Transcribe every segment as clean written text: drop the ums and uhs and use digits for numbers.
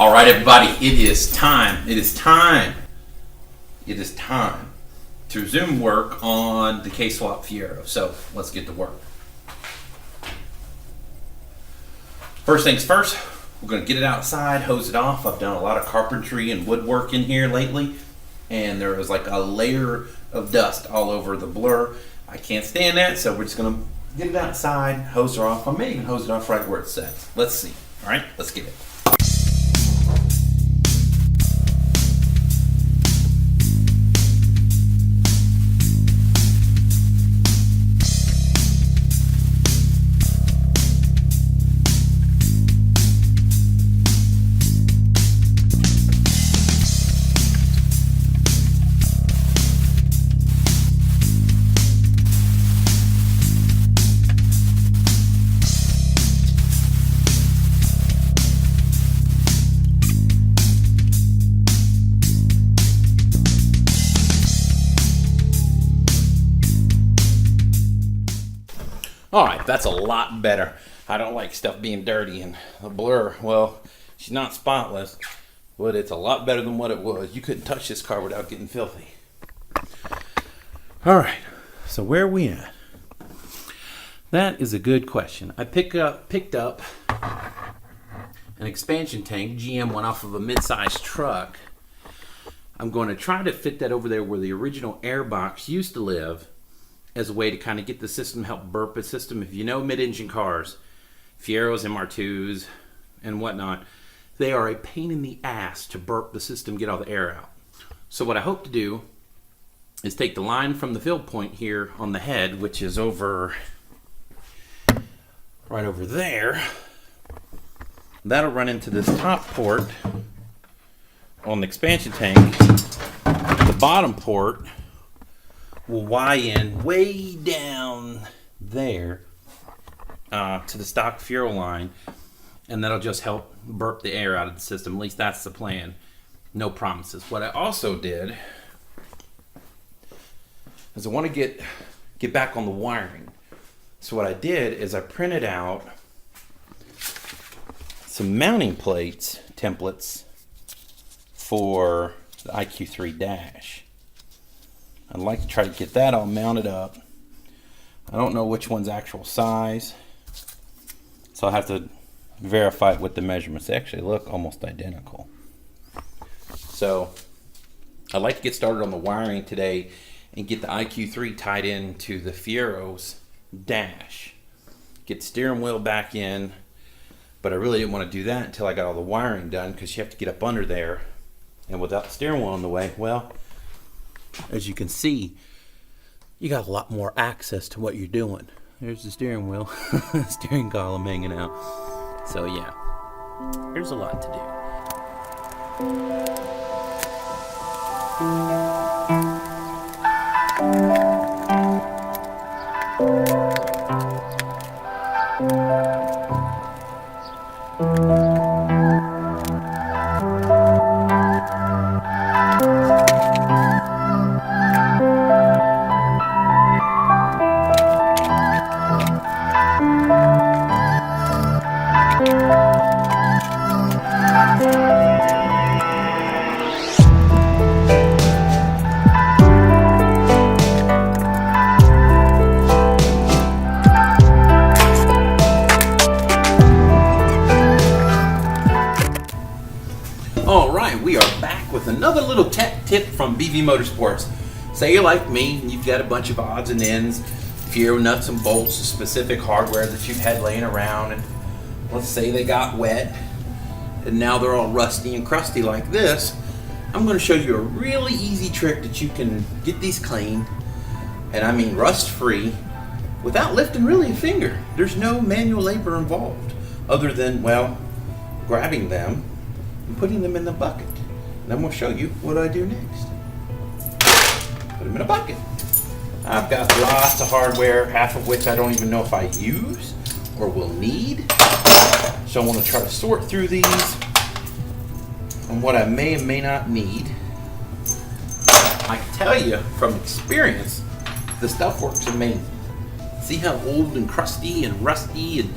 All right, everybody, it is time. It is time to resume work on the K-Swap Fiero. So let's get to work. First things first, we're going to get it outside, hose it off. I've done a lot of carpentry and woodwork in here lately, and there was like a layer of dust all over the blur. I can't stand that, so we're just going to get it outside, hose her off. I may even hose it off right where it says. Let's see. All right, let's get it. All right, that's a lot better. I don't like stuff being dirty, and the blur, well, she's not spotless, but it's a lot better than what it was. You couldn't touch this car without getting filthy. All right, so where are we at? That is a good question. I picked up an expansion tank. GM went off of a mid-sized truck. I'm going to try to fit that over there where the original air box used to live, as a way to kind of get the system, help burp the system. If you know mid-engine cars, Fieros, MR2s, and whatnot, they are a pain in the ass to burp the system, get all the air out. So what I hope to do is take the line from the fill point here on the head, which is over, right over there. That'll run into this top port on the expansion tank. The bottom port will Y in way down there to the stock Fiero line, and that'll just help burp the air out of the system. At least that's the plan. No promises. What I also did is I want to get back on the wiring. So what I did is I printed out some mounting plates templates for the IQ3 dash. I'd like to try to get that all mounted up. I don't know which one's actual size, so I'll have to verify it with the measurements. They actually look almost identical. So I'd like to get started on the wiring today and get the IQ3 tied into the Fiero's dash. Get the steering wheel back in, but I really didn't want to do that until I got all the wiring done, because you have to get up under there, and without the steering wheel in the way, well, as you can see, you got a lot more access to what you're doing. There's the steering wheel, steering column hanging out. So yeah, there's a lot to we are back with another little tech tip from BVMotorSports. Say you're like me and you've got a bunch of odds and ends, Fiero nuts and bolts, specific hardware that you've had laying around, and let's say they got wet and now they're all rusty and crusty like this. I'm going to show you a really easy trick that you can get these clean, and I mean rust free, without lifting really a finger. There's no manual labor involved other than, well, grabbing them and putting them in the bucket. And I'm going to show you what I do next. Put them in a bucket. I've got lots of hardware, half of which I don't even know if I use or will need. So I want to try to sort through these on what I may and may not need. I can tell you from experience, the stuff works amazing. See how old and crusty and rusty and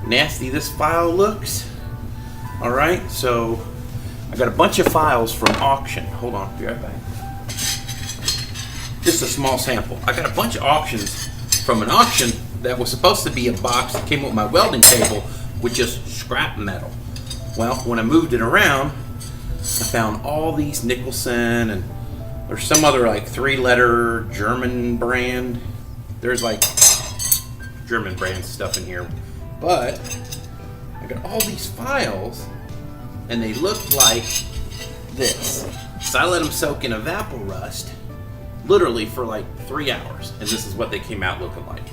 nasty this file looks? All right, so I got a bunch of files from auction. Hold on, be right back. Just a small sample. I got a bunch of auctions from an auction that was supposed to be a box that came with my welding table with just scrap metal. Well, when I moved it around, I found all these Nicholson, and there's some other like 3-letter German brand. There's like German brand stuff in here. But I got all these files and they look like this. So I let them soak in EvapoRust literally for like 3 hours, and this is what they came out looking like.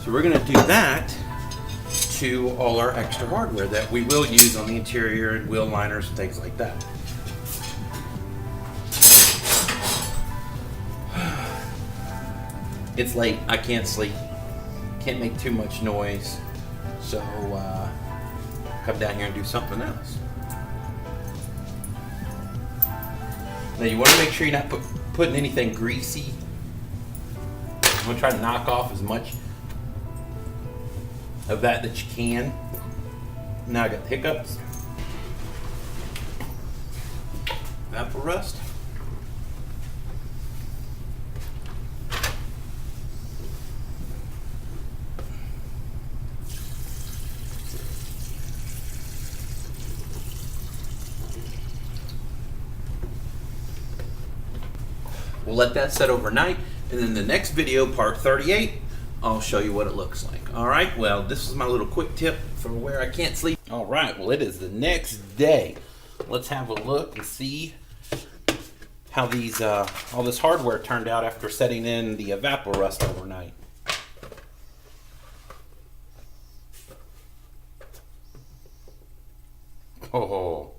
So we're gonna do that to all our extra hardware that we will use on the interior and wheel liners and things like that. It's late, I can't sleep, can't make too much noise, so come down here and do something else. Now you want to make sure you're not putting anything greasy. I'm going to try to knock off as much of that you can. Now I got the hiccups. EvapoRust. We'll let that set overnight, and then the next video, part 38, I'll show you what it looks like. All right, well, this is my little quick tip for where I can't sleep. All right, well, it is the next day. Let's have a look and see how these all this hardware turned out after setting in the EvapoRust overnight. Oh.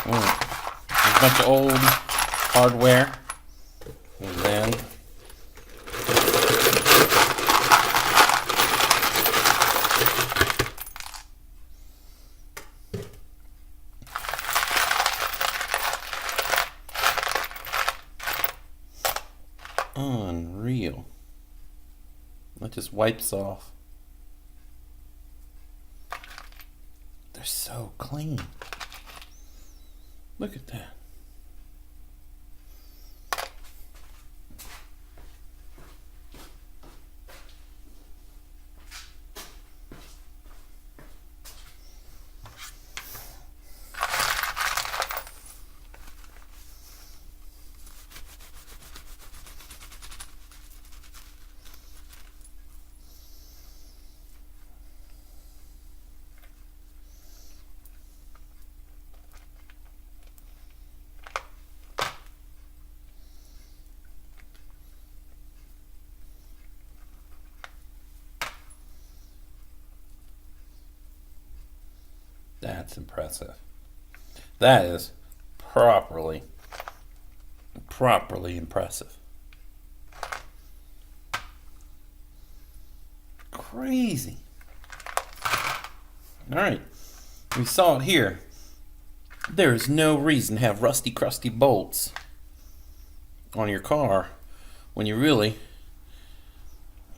There's a bunch of old hardware, and then unreal. That just wipes off. They're so clean. Look at that. That's impressive. That is properly impressive. Crazy. All right, we saw it here. There is no reason to have rusty, crusty bolts on your car when you really,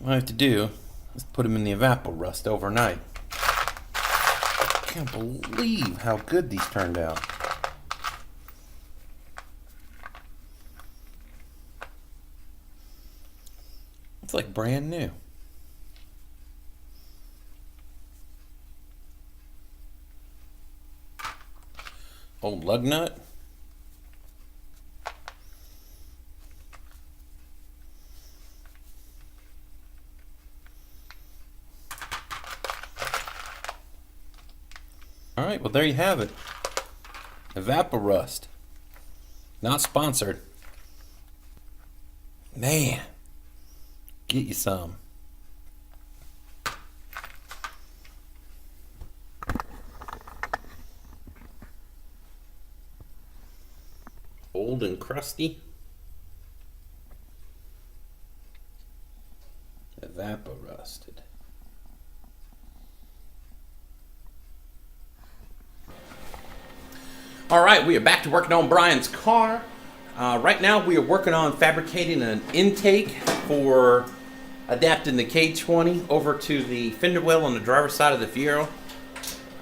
what you have to do is put them in the EvapoRust overnight. I can't believe how good these turned out. It's like brand new. Old lug nut. Well, there you have it. EvapoRust. Not sponsored. Man, get you some. Old and crusty. EvapoRusted. All right, we are back to working on Bryan's car. Right now we are working on fabricating an intake for adapting the K20 over to the fender well on the driver's side of the Fiero.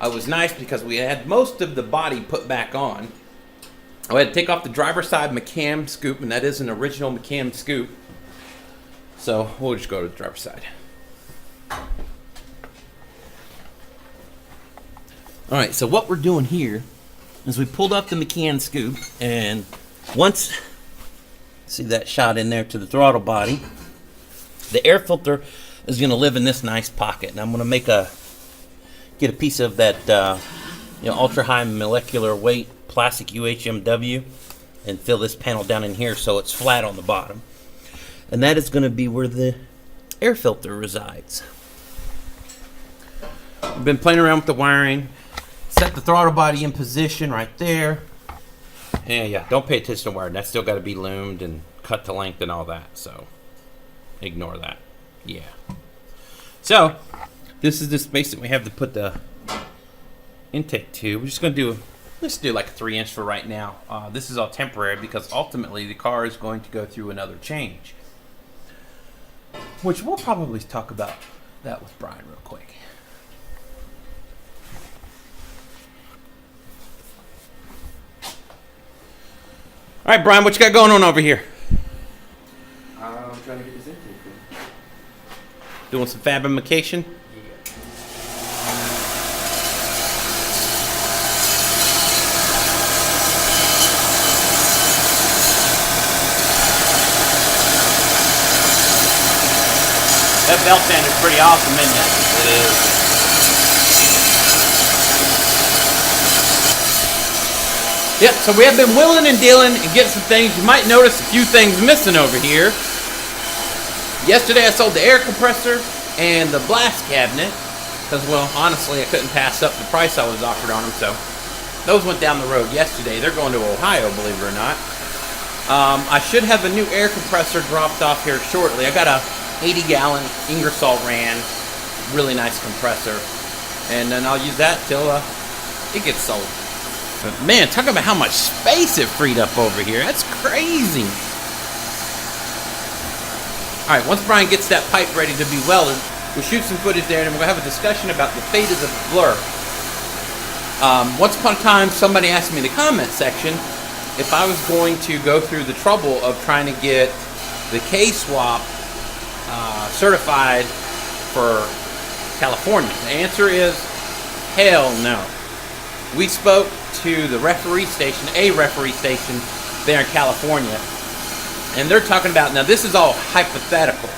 It was nice because we had most of the body put back on. I had to take off the driver's side McCam scoop, and that is an original McCam scoop. So we'll just go to the driver's side. All right, so what we're doing here is we pulled up the McCann scoop, and once, see that shot in there to the throttle body, the air filter is going to live in this nice pocket, and I'm going to get a piece of that ultra high molecular weight plastic UHMW and fill this panel down in here so it's flat on the bottom, and that is going to be where the air filter resides. I've been playing around with the wiring. Set the throttle body in position right there. And yeah, don't pay attention to wiring. That's still got to be loomed and cut to length and all that. So ignore that. Yeah. So this is the space that we have to put the intake to. We're just going to let's do like a 3-inch for right now. This is all temporary because ultimately the car is going to go through another change, which we'll probably talk about that with Bryan real quick. All right, Bryan, what you got going on over here? I'm trying to get this intake in. Doing some fabrication? Yeah. That belt sander is pretty awesome, isn't it? It is. Yep, so we have been wheeling and dealing and getting some things. You might notice a few things missing over here. Yesterday I sold the air compressor and the blast cabinet because, well, honestly, I couldn't pass up the price I was offered on them, so those went down the road yesterday. They're going to Ohio, believe it or not. I should have a new air compressor dropped off here shortly. I got a 80-gallon Ingersoll Rand, really nice compressor, and then I'll use that till it gets sold. But man, talk about how much space it freed up over here. That's crazy. All right, once Bryan gets that pipe ready to be welded, we'll shoot some footage there, and we're going to have a discussion about the fate of the blur. Once upon a time, somebody asked me in the comment section if I was going to go through the trouble of trying to get the K-swap certified for California. The answer is hell no. We spoke to the referee station, a referee station there in California, and they're talking about, now this is all hypothetical,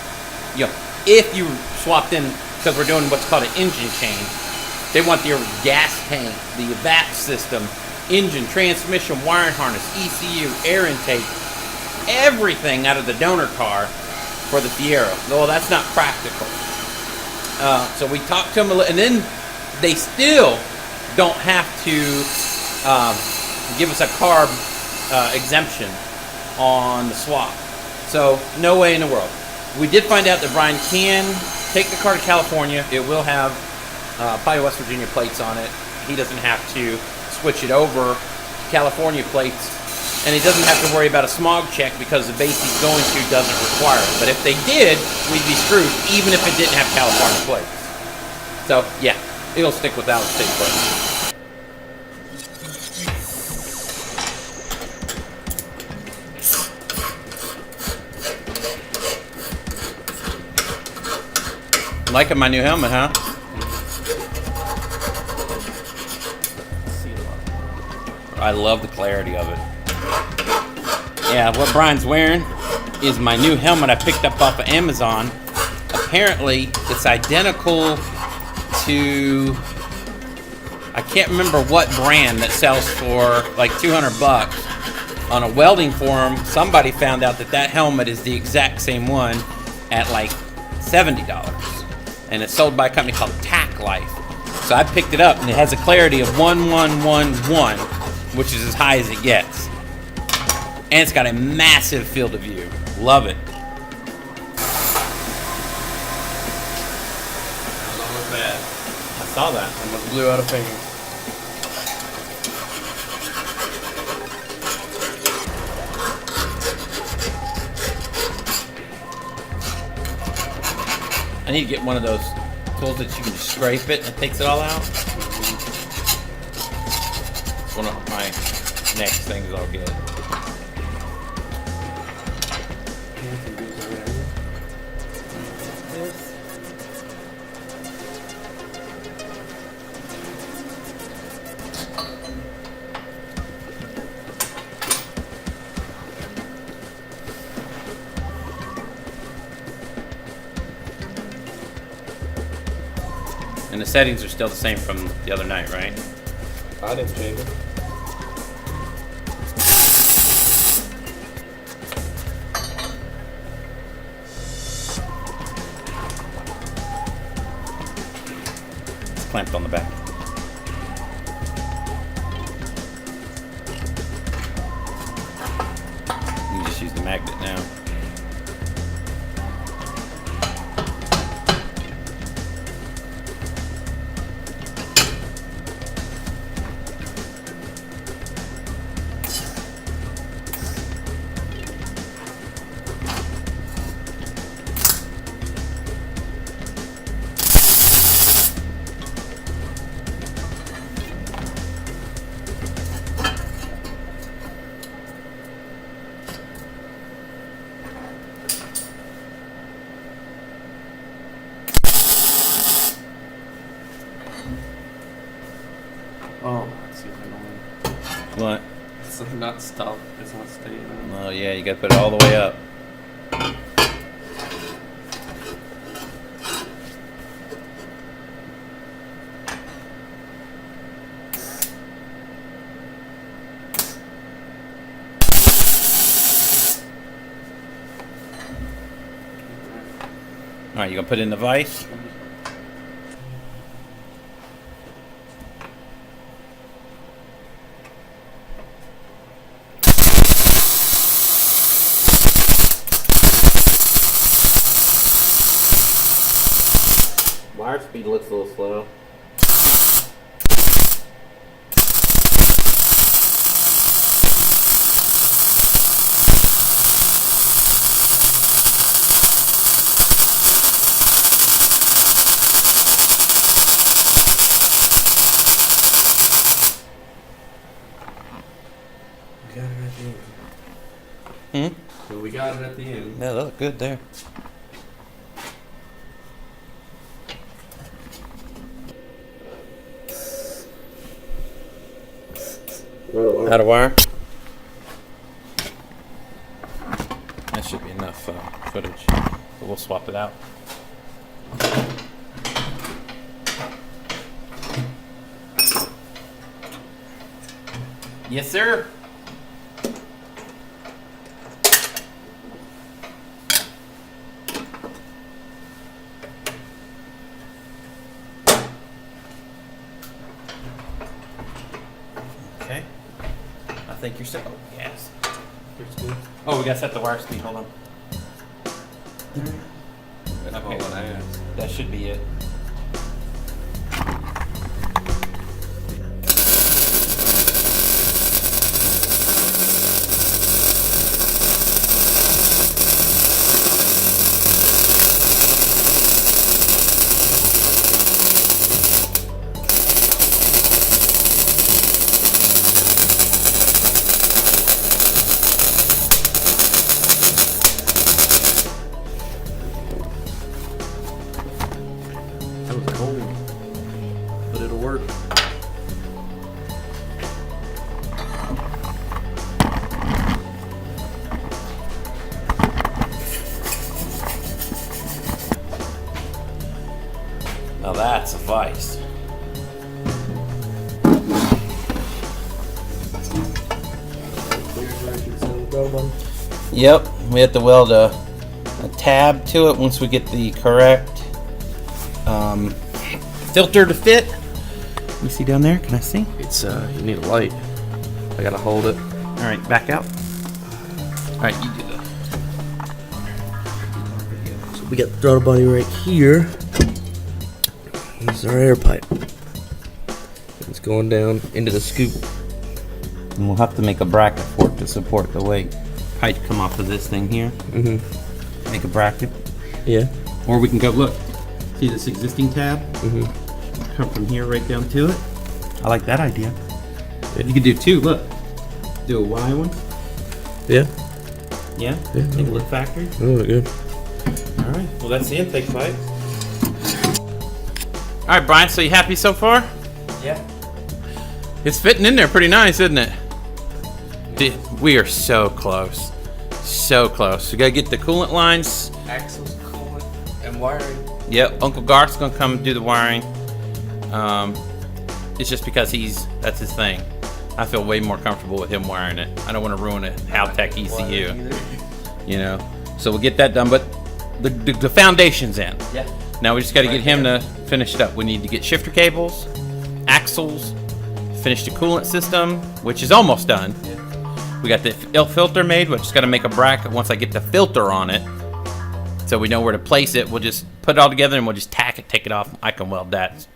if you swapped in, because we're doing what's called an engine change, they want your gas tank, the evap system, engine, transmission, wiring harness, ECU, air intake, everything out of the donor car for the Fiero. Well, that's not practical. So we talked to them, and then they still don't have to give us a carb exemption on the swap. So no way in the world. We did find out that Bryan can take the car to California. It will have probably West Virginia plates on it. He doesn't have to switch it over to California plates, and he doesn't have to worry about a smog check because the base he's going to doesn't require it. But if they did, we'd be screwed even if it didn't have California plates. So yeah, it'll stick without state plates. Liking my new helmet, huh? I love the clarity of it. Yeah, what Bryan's wearing is my new helmet I picked up off of Amazon. Apparently, it's identical to I can't remember what brand that sells for like 200 bucks. On a welding forum, somebody found out that helmet is the exact same one at like $70. And it's sold by a company called Tack Life. So I picked it up and it has a clarity of 1111, which is as high as it gets. And it's got a massive field of view. Love it. Bad. I saw that. Almost blew out a finger. I need to get one of those tools that you can just scrape it and it takes it all out. One of my next things I'll get. And the settings are still the same from the other night, right? I didn't change it. It's clamped on the back. You can just use the magnet now. Oh, that's super annoying. What? It's not stop. It's not staying. Oh yeah, you gotta put it all the way up. All right, you gonna put it in the vise? Wire speed looks a little slow. We got it at the end. So we got it at the end. Yeah, that looked good there. Out of wire? That should be enough footage. But we'll swap it out. Yes, sir. Okay. I think you're set. Oh, yes. Oh, we gotta set the wire speed. Hold on. That's all I asked. That should be it. That was cold, but it'll work. Now that's a vise. Yep, we have to weld a tab to it once we get the correct filter to fit. You see down there? Can I see? It's you need a light. I gotta hold it. All right, back out. All right, you do that. So we got the throttle body right here. This is our air pipe. It's going down into the scoop. And we'll have to make a bracket for it to support the weight. Pipe come off of this thing here. Mm-hmm. Make a bracket. Yeah. Or we can go, look, see this existing tab? Mm-hmm. Come from here right down to it. I like that idea. You can do two, look. Do a Y one. Yeah. Yeah? Yeah. Take a look factory. Oh, good. All right, well that's the intake pipe. All right, Brian, so you happy so far? Yeah. It's fitting in there pretty nice, isn't it? We are so close. So close. We gotta get the coolant lines. Axles, coolant, and wiring. Yep, Uncle Garth's gonna come do the wiring. It's just because that's his thing. I feel way more comfortable with him wiring it. I don't want to ruin a Haltech ECU. You know, so we'll get that done. But the foundation's in. Yeah. Now we just got to get him to finish it up. We need to get shifter cables, axles, finish the coolant system, which is almost done. Yeah. We got the filter made. We're just got to make a bracket once I get the filter on it, so we know where to place it. We'll just put it all together and we'll just tack it, take it off. I can weld that.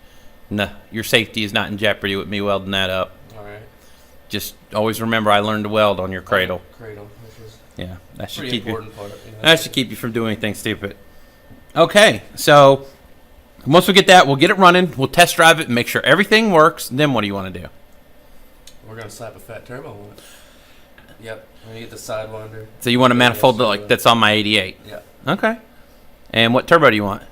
No, your safety is not in jeopardy with me welding that up. All right. Just always remember I learned to weld on your cradle. Cradle, which is Yeah, that should pretty keep you. important part. You know? That should keep you from doing anything stupid. Okay, so once we get that, we'll get it running. We'll test drive it and make sure everything works. Then what do you want to do? We're gonna slap a fat turbo on it. Yep. We need the sidewinder. So you want a manifold like that's on my 88? Yeah. Okay. And what turbo do you want?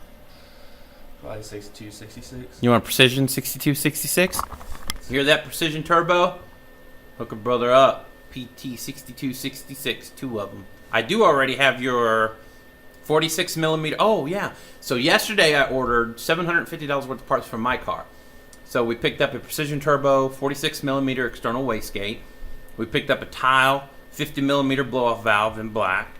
Probably 62, 66. You want a precision 6266? Hear that precision turbo? Hook a brother up. PT 6266, two of them. I do already have your 46 millimeter. Oh yeah. So yesterday I ordered $750 worth of parts for my car. So we picked up a precision turbo, 46 millimeter external wastegate. We picked up a tile, 50 millimeter blow off valve in black.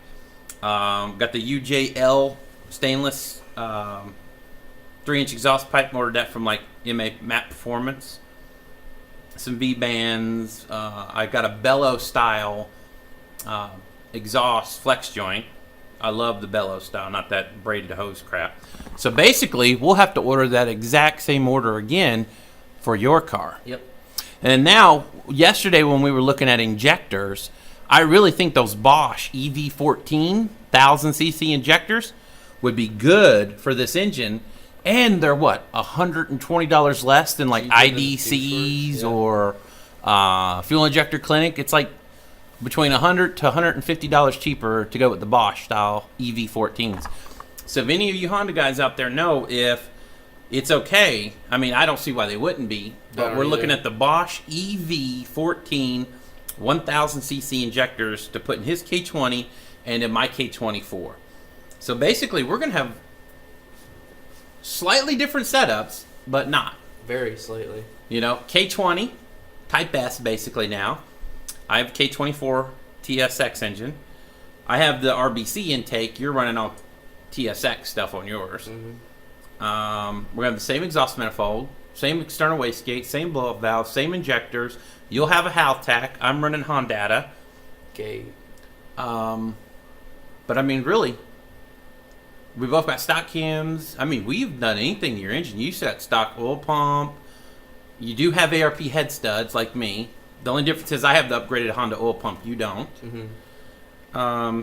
Got the UJL stainless 3-inch exhaust pipe. Ordered that from like MA Map Performance. Some V-bands. I got a bellow style exhaust flex joint. I love the bellow style, not that braided hose crap. So basically, we'll have to order that exact same order again for your car. Yep. And now, yesterday when we were looking at injectors, I really think those Bosch EV14 1000cc injectors would be good for this engine. And they're what, $120 less than like IDCs or Fuel Injector Clinic. It's like between $100 to $150 cheaper to go with the Bosch style EV14s. So if any of you Honda guys out there know if it's okay, I mean, I don't see why they wouldn't be, but we're looking at the Bosch EV14 1000cc injectors to put in his K20 and in my K24. So basically, we're going to have slightly different setups, but not. Very slightly. You know, K20, Type S basically now. I have K24 TSX engine. I have the RBC intake. You're running all TSX stuff on yours. Mm-hmm. We're going to have the same exhaust manifold, same external wastegate, same blow-up valve, same injectors. You'll have a Haltech. I'm running Hondata. Okay. But I mean, really, we both got stock cams. I mean, we've done anything to your engine. You set stock oil pump. You do have ARP head studs like me. The only difference is I have the upgraded Honda oil pump. You don't. Mm-hmm.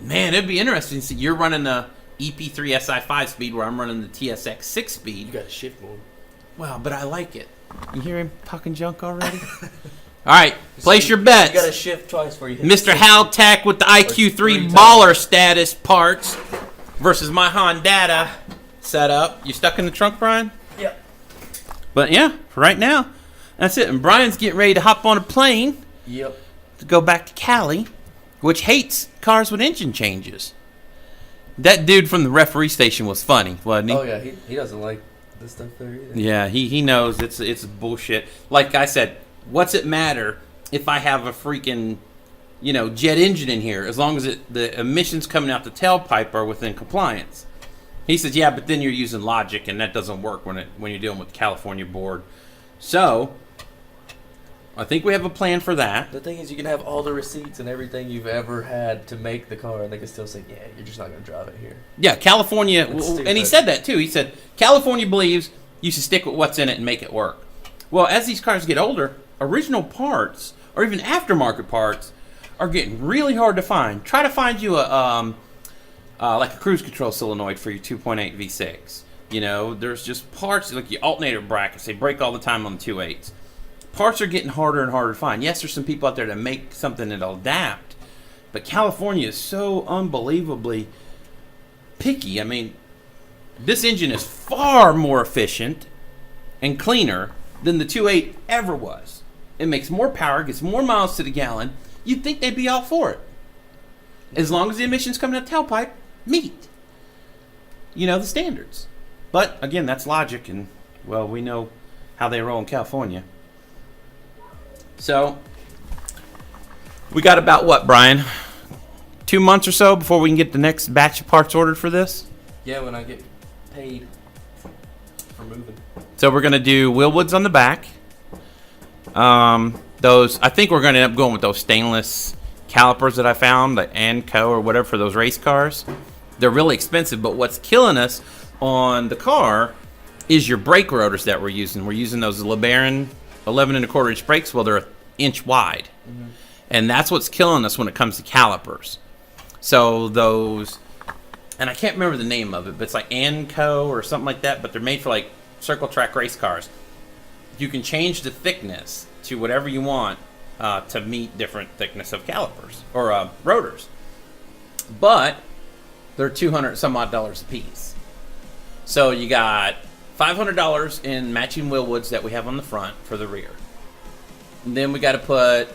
Man, it'd be interesting to see you're running the EP3 SI 5-speed where I'm running the TSX 6-speed. You got a shift mode. Wow, but I like it. You hear him talking junk already? All right, place your bets. You got to shift twice for you. Mr. Haltech with the IQ3 three baller status parts versus my Hondata setup. You stuck in the trunk, Brian? Yep. But yeah, for right now, that's it. And Brian's getting ready to hop on a plane Yep. to go back to Cali, which hates cars with engine changes. That dude from the referee station was funny, wasn't he? Oh yeah, he doesn't like this stuff there either. Yeah, he knows it's bullshit. Like I said, what's it matter if I have a freaking jet engine in here, as long as the emissions coming out the tailpipe are within compliance. He says, yeah, but then you're using logic, and that doesn't work when you're dealing with the California board. So, I think we have a plan for that. The thing is, you can have all the receipts and everything you've ever had to make the car, and they can still say, yeah, you're just not going to drive it here. Yeah, California, and he said that too. He said, California believes you should stick with what's in it and make it work. Well, as these cars get older, original parts, or even aftermarket parts, are getting really hard to find. Try to find you like a cruise control solenoid for your 2.8 V6. There's just parts, like your alternator brackets, they break all the time on the 2.8s. Parts are getting harder and harder to find. Yes, there's some people out there that make something that'll adapt, but California is so unbelievably picky. I mean, this engine is far more efficient and cleaner than the 2.8 ever was. It makes more power, gets more miles to the gallon. You'd think they'd be all for it. As long as the emissions coming out the tailpipe meet, the standards. But, again, that's logic, and, well, we know how they roll in California. So, we got about what, Brian? 2 months or so before we can get the next batch of parts ordered for this? Yeah, when I get paid for moving. So we're going to do wheel woods on the back. I think we're going to end up going with those stainless calipers that I found, the Anco or whatever, for those race cars. They're really expensive, but what's killing us on the car is your brake rotors that we're using. We're using those LeBaron 11 1/4 inch brakes. Well, they're 1 inch wide. Mm-hmm. And that's what's killing us when it comes to calipers. So those, and I can't remember the name of it, but it's like Anco or something like that, but they're made for like circle track race cars. You can change the thickness to whatever you want to meet different thickness of calipers or rotors. But they're $200 some odd a piece. So you got $500 in matching wheel woods that we have on the front for the rear. And then we got to put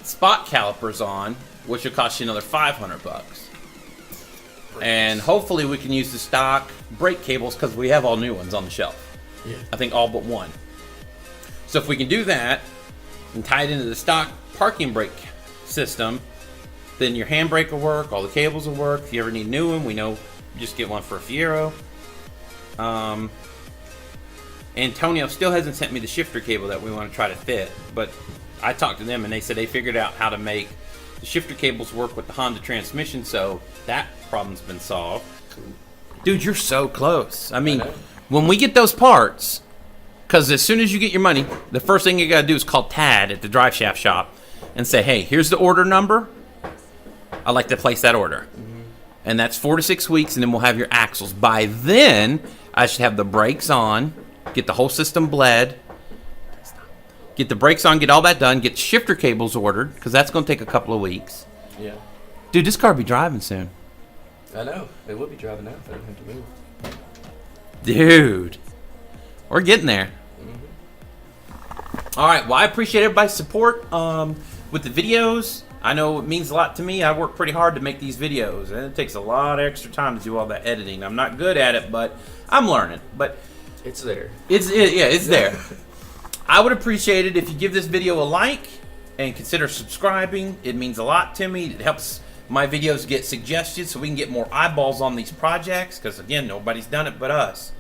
spot calipers on, which will cost you another $500. And hopefully we can use the stock brake cables because we have all new ones on the shelf. Yeah. I think all but one. So if we can do that and tie it into the stock parking brake system, then your handbrake will work, all the cables will work. If you ever need a new one, we know you just get one for a Fiero. Antonio still hasn't sent me the shifter cable that we want to try to fit, but I talked to them and they said they figured out how to make the shifter cables work with the Honda transmission, so that problem's been solved. Dude, you're so close. I mean, when we get those parts, because as soon as you get your money, the first thing you got to do is call Tad at the drive shaft shop and say, hey, here's the order number. I'd like to place that order. Mm-hmm. And that's 4 to 6 weeks, and then we'll have your axles. By then, I should have the brakes on, get the whole system bled, get the brakes on, get all that done, get shifter cables ordered, because that's going to take a couple of weeks. Yeah. Dude, this car will be driving soon. I know. It would be driving now if I didn't have to move. Dude. We're getting there. Mm-hmm. All right. Well, I appreciate everybody's support with the videos. I know it means a lot to me. I work pretty hard to make these videos, and it takes a lot of extra time to do all that editing. I'm not good at it, but I'm learning. But it's there. It's there. I would appreciate it if you give this video a like and consider subscribing. It means a lot to me. It helps my videos get suggested so we can get more eyeballs on these projects, because again, nobody's done it but us.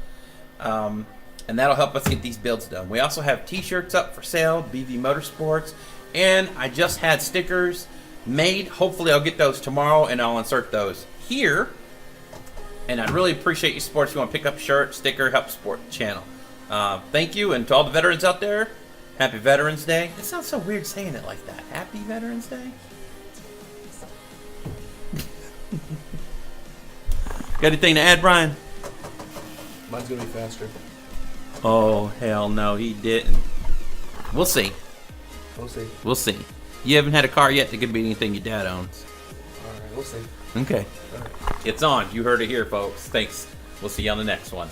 And that'll help us get these builds done. We also have t-shirts up for sale, BVMotorSports, and I just had stickers made. Hopefully I'll get those tomorrow and I'll insert those here. And I'd really appreciate your support. If you want to pick up a shirt, sticker, help support the channel. Thank you, and to all the veterans out there, happy Veterans Day. It sounds so weird saying it like that. Happy Veterans Day? Got anything to add, Brian? Mine's going to be faster. Oh, hell no, he didn't. We'll see. We'll see. You haven't had a car yet that could be anything your dad owns. All right, we'll see. Okay. All right. It's on. You heard it here, folks. Thanks. We'll see you on the next one.